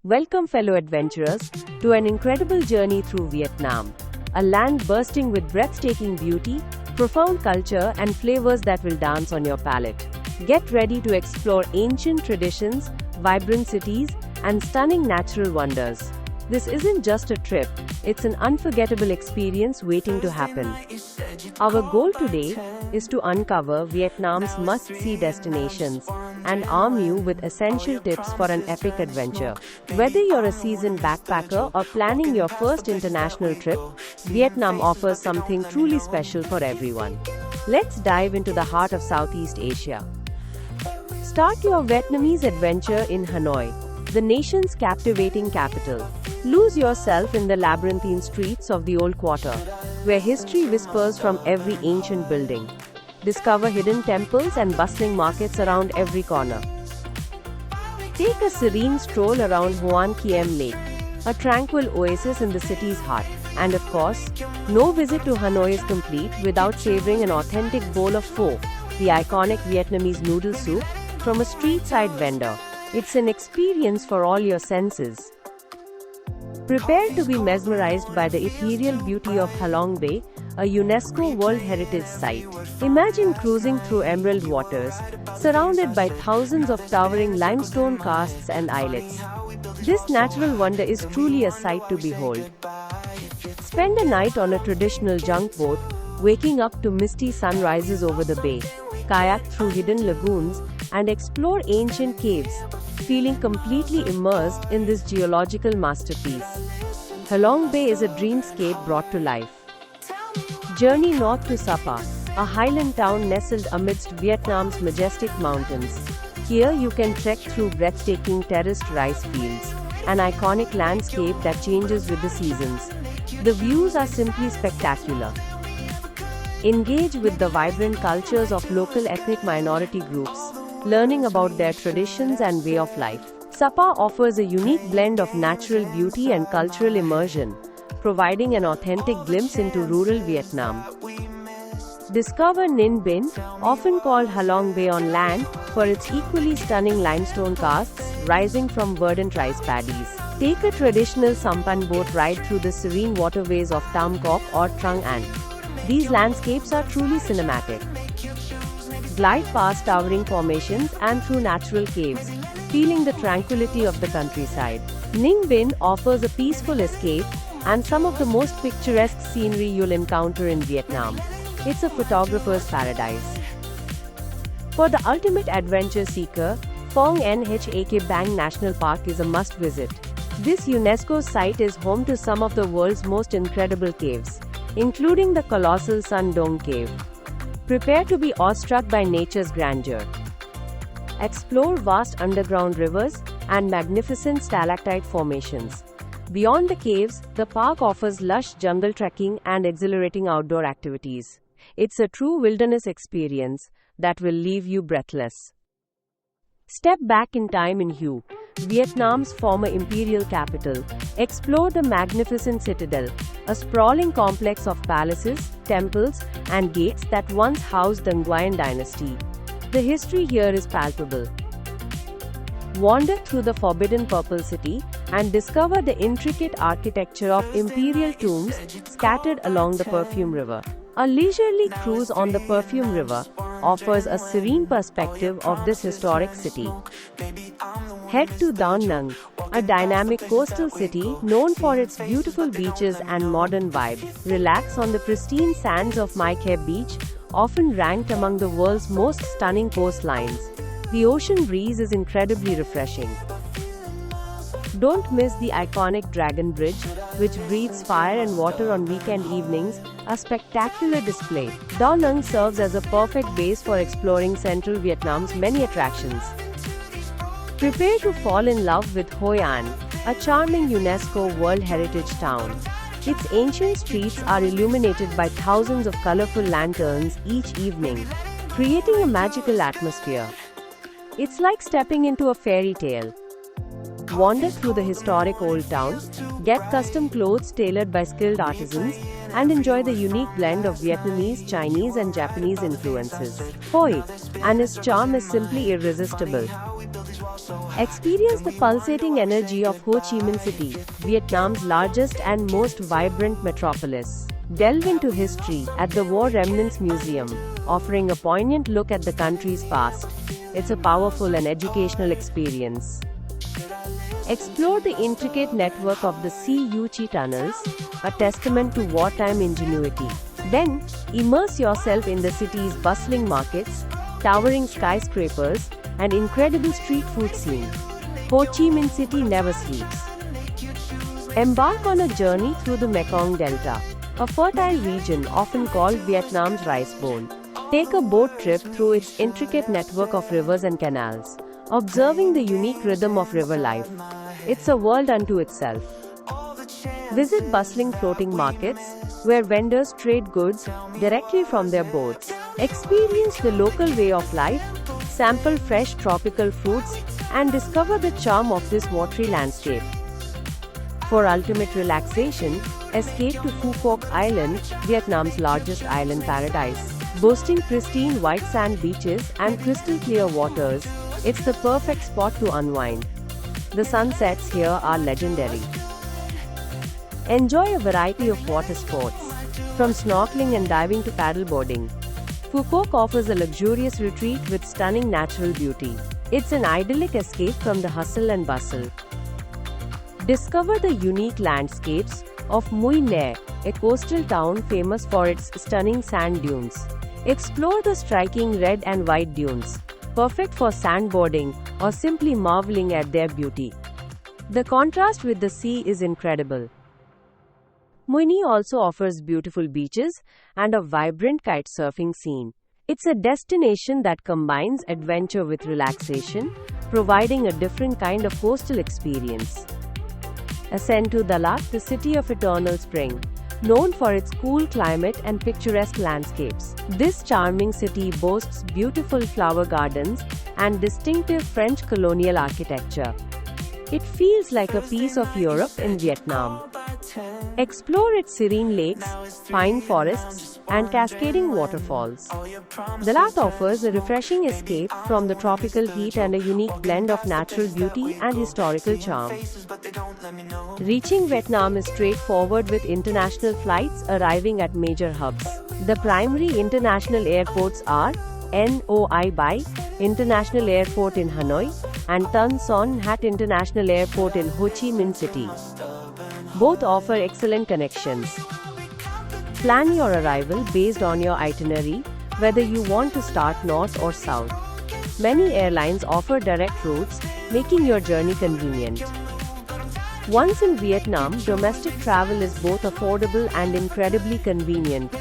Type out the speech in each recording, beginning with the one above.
Welcome, fellow adventurers, to an incredible journey through Vietnam, a land bursting with breathtaking beauty, profound culture, and flavors that will dance on your palate. Get ready to explore ancient traditions, vibrant cities, and stunning natural wonders. This isn't just a trip, it's an unforgettable experience waiting to happen. Our goal today is to uncover Vietnam's must-see destinations and arm you with essential tips for an epic adventure. Whether you're a seasoned backpacker or planning your first international trip, Vietnam offers something truly special for everyone. Let's dive into the heart of Southeast Asia. Start your Vietnamese adventure in Hanoi, the nation's captivating capital. Lose yourself in the labyrinthine streets of the Old Quarter, where history whispers from every ancient building. Discover hidden temples and bustling markets around every corner. Take a serene stroll around Hoan Kiem Lake, a tranquil oasis in the city's heart. And of course, no visit to Hanoi is complete without savoring an authentic bowl of pho, the iconic Vietnamese noodle soup, from a street-side vendor. It's an experience for all your senses. Prepare to be mesmerized by the ethereal beauty of Halong Bay, a UNESCO World Heritage Site. Imagine cruising through emerald waters, surrounded by thousands of towering limestone casts and islets. This natural wonder is truly a sight to behold. Spend a night on a traditional junk boat, waking up to misty sunrises over the bay, kayak through hidden lagoons, and explore ancient caves, feeling completely immersed in this geological masterpiece. Halong Bay is a dreamscape brought to life. Journey north to Sapa, a highland town nestled amidst Vietnam's majestic mountains. Here you can trek through breathtaking terraced rice fields, an iconic landscape that changes with the seasons. The views are simply spectacular. Engage with the vibrant cultures of local ethnic minority groups, learning about their traditions and way of life. Sapa offers a unique blend of natural beauty and cultural immersion, providing an authentic glimpse into rural Vietnam. Discover Ninh Binh, often called Halong Bay on land, for its equally stunning limestone casts rising from verdant rice paddies. Take a traditional sampan boat ride through the serene waterways of Tam Kok or Trang An. These landscapes are truly cinematic. Glide past towering formations and through natural caves, feeling the tranquility of the countryside. Ninh Binh offers a peaceful escape and some of the most picturesque scenery you'll encounter in Vietnam. It's a photographer's paradise. For the ultimate adventure seeker, Phong Nha Bang National Park is a must-visit. This UNESCO site is home to some of the world's most incredible caves, including the colossal Sun Dong Cave. Prepare to be awestruck by nature's grandeur. Explore vast underground rivers and magnificent stalactite formations. Beyond the caves, the park offers lush jungle trekking and exhilarating outdoor activities. It's a true wilderness experience that will leave you breathless. Step back in time in Hue, Vietnam's former imperial capital. Explore the magnificent citadel, a sprawling complex of palaces, temples, and gates that once housed the Nguyen dynasty. The history here is palpable. Wander through the forbidden Purple City and discover the intricate architecture of imperial tombs scattered along the Perfume River. A leisurely cruise on the Perfume River offers a serene perspective of this historic city. Head to Da Nang, a dynamic coastal city known for its beautiful beaches and modern vibe. Relax on the pristine sands of My Khe Beach, often ranked among the world's most stunning coastlines. The ocean breeze is incredibly refreshing. Don't miss the iconic Dragon Bridge, which breathes fire and water on weekend evenings, a spectacular display. Da Nang serves as a perfect base for exploring central Vietnam's many attractions. Prepare to fall in love with Hoi An, a charming UNESCO World Heritage town. Its ancient streets are illuminated by thousands of colorful lanterns each evening, creating a magical atmosphere. It's like stepping into a fairy tale. Wander through the historic old town, get custom clothes tailored by skilled artisans, and enjoy the unique blend of Vietnamese, Chinese, and Japanese influences. Hoi An, its charm is simply irresistible. Experience the pulsating energy of Ho Chi Minh City, Vietnam's largest and most vibrant metropolis. Delve into history at the War Remnants Museum, offering a poignant look at the country's past. It's a powerful and educational experience. Explore the intricate network of the Cu Chi tunnels, a testament to wartime ingenuity. Then, immerse yourself in the city's bustling markets, towering skyscrapers, and incredible street food scene. Ho Chi Minh City never sleeps. Embark on a journey through the Mekong Delta, a fertile region often called Vietnam's Rice Bowl. Take a boat trip through its intricate network of rivers and canals, observing the unique rhythm of river life. It's a world unto itself. Visit bustling floating markets, where vendors trade goods directly from their boats. Experience the local way of life, sample fresh tropical fruits, and discover the charm of this watery landscape. For ultimate relaxation, escape to Phu Quoc Island, Vietnam's largest island paradise. Boasting pristine white sand beaches and crystal clear waters, it's the perfect spot to unwind. The sunsets here are legendary. Enjoy a variety of water sports, from snorkeling and diving to paddleboarding. Phu Quoc offers a luxurious retreat with stunning natural beauty. It's an idyllic escape from the hustle and bustle. Discover the unique landscapes of Mui Ne, a coastal town famous for its stunning sand dunes. Explore the striking red and white dunes, perfect for sandboarding or simply marveling at their beauty. The contrast with the sea is incredible. Mui Ne also offers beautiful beaches and a vibrant kite surfing scene. It's a destination that combines adventure with relaxation, providing a different kind of coastal experience. Ascend to Dalat, the city of eternal spring. Known for its cool climate and picturesque landscapes, this charming city boasts beautiful flower gardens and distinctive French colonial architecture. It feels like a piece of Europe in Vietnam. Explore its serene lakes, pine forests, and cascading waterfalls. Dalat offers a refreshing escape from the tropical heat and a unique blend of natural beauty and historical charm. Reaching Vietnam is straightforward with international flights arriving at major hubs. The primary international airports are Noi Bai International Airport in Hanoi and Tan Son Nhat International Airport in Ho Chi Minh City. Both offer excellent connections. Plan your arrival based on your itinerary, whether you want to start north or south. Many airlines offer direct routes, making your journey convenient. Once in Vietnam, domestic travel is both affordable and incredibly convenient.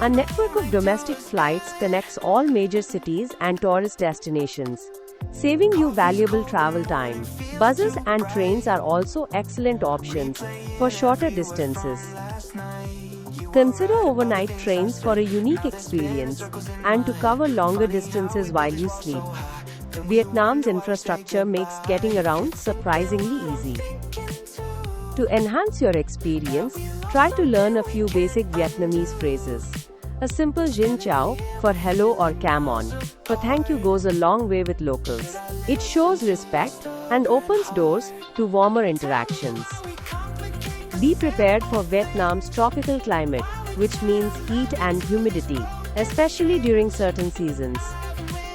A network of domestic flights connects all major cities and tourist destinations, saving you valuable travel time. Buses and trains are also excellent options for shorter distances. Consider overnight trains for a unique experience and to cover longer distances while you sleep. Vietnam's infrastructure makes getting around surprisingly easy. To enhance your experience, try to learn a few basic Vietnamese phrases. A simple Xin Chào for hello or Cam on for thank you goes a long way with locals. It shows respect and opens doors to warmer interactions. Be prepared for Vietnam's tropical climate, which means heat and humidity, especially during certain seasons.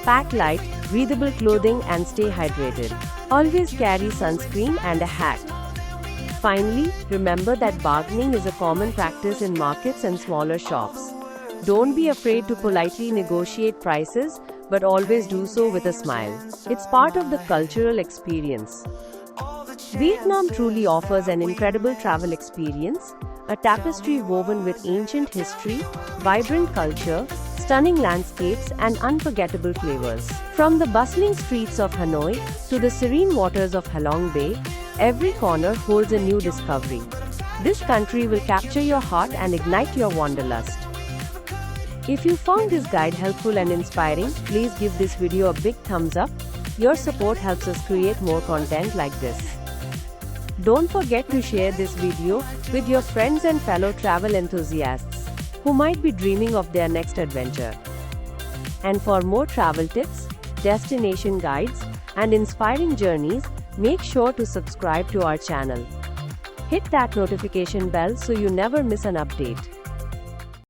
Pack light, breathable clothing and stay hydrated. Always carry sunscreen and a hat. Finally, remember that bargaining is a common practice in markets and smaller shops. Don't be afraid to politely negotiate prices, but always do so with a smile. It's part of the cultural experience. Vietnam truly offers an incredible travel experience, a tapestry woven with ancient history, vibrant culture, stunning landscapes, and unforgettable flavors. From the bustling streets of Hanoi to the serene waters of Halong Bay, every corner holds a new discovery. This country will capture your heart and ignite your wanderlust. If you found this guide helpful and inspiring, please give this video a big thumbs up. Your support helps us create more content like this. Don't forget to share this video with your friends and fellow travel enthusiasts who might be dreaming of their next adventure. And for more travel tips, destination guides, and inspiring journeys, make sure to subscribe to our channel. Hit that notification bell so you never miss an update.